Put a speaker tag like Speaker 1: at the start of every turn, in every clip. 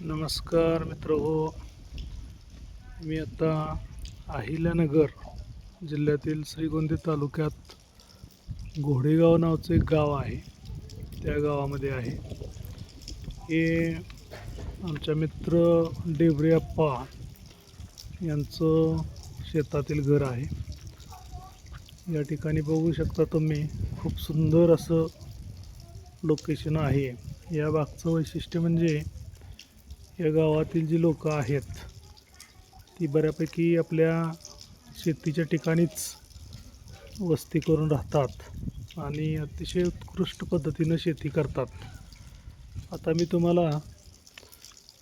Speaker 1: नमस्कार मित्र हो. मी आता अहिल्यानगर जिल्ह्यातील श्रीगोंदा तालुक्यात घोडेगाव नावाचं एक गाव आहे, त्या गावामध्ये आहे. हे आमच्या मित्र डेबरे अप्पा यांचं शेतातील घर आहे. या ठिकाणी बघू शकता तुम्ही, खूप सुंदर असं लोकेशन आहे. या भागचं वैशिष्ट्य म्हणजे या गावातील जी लोक आहेत ती बऱ्यापैकी आपल्या शेतीच्या ठिकाणीच वस्ती करून राहतात आणि अतिशय उत्कृष्ट पद्धतीनं शेती करतात. आता मी तुम्हाला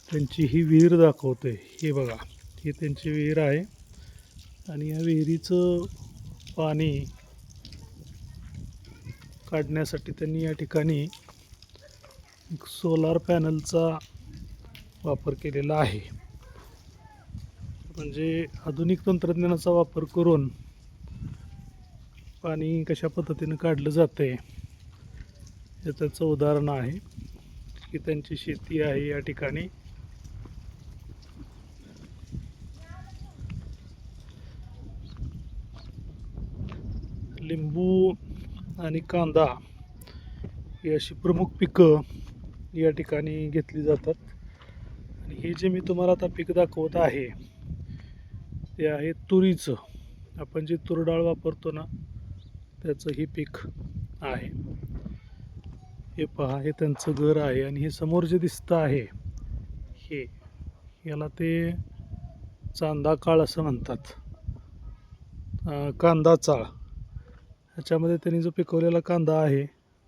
Speaker 1: त्यांची ही विहीर दाखवतोय. हे बघा, ही त्यांची विहीर आहे आणि या विहिरीचं पाणी काढण्यासाठी त्यांनी या ठिकाणी एक सोलार पॅनलचा वापर केलेला आहे. म्हणजे आधुनिक तंत्रज्ञानाचा वापर करून पाणी कशा पद्धतीनं काढलं जाते हे त्याचं उदाहरण आहे की त्यांची शेती आहे. या ठिकाणी लिंबू आणि कांदा ही अशी प्रमुख पिकं या ठिकाणी घेतली जातात. आणि हे जे मी तुम्हाला आता पीक दाखवत आहे ते आहे तुरीचं. आपण जे तूर डाळ वापरतो ना, त्याचं हे पीक आहे. हे पहा, हे त्यांचं घर आहे आणि हे समोर जे दिसतं आहे हे, याला ते चांदा काळ असं म्हणतात, कांदा चाळ. ह्याच्यामध्ये त्यांनी जो पिकवलेला कांदा आहे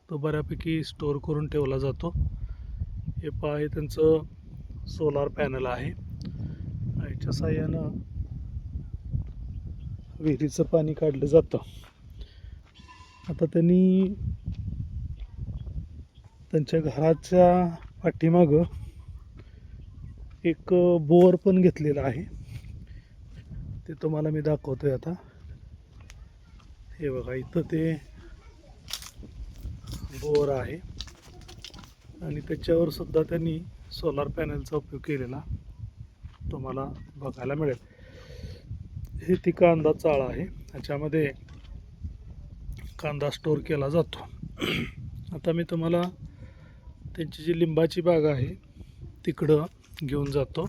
Speaker 1: तो बऱ्यापैकी स्टोअर करून ठेवला जातो. हे पहा, हे त्यांचं सोलार पॅनल आहे. याच्या साहाय्यानं विहिरीचं पाणी काढलं जातं. आता त्यांनी त्यांच्या घराच्या पाठीमागं एक बोर पण घेतलेला आहे, ते तुम्हाला मी दाखवतोय आता. हे बघा, इथं ते बोर आहे आणि त्याच्यावर सुद्धा त्यांनी सोलार पॅनलचा उपयोग केलेला तुम्हाला बघायला मिळेल. हे ती कांदा चाळ आहे, ह्याच्यामध्ये कांदा स्टोअर केला जातो. आता मी तुम्हाला त्यांची जी लिंबाची बाग आहे तिकडं घेऊन जातो.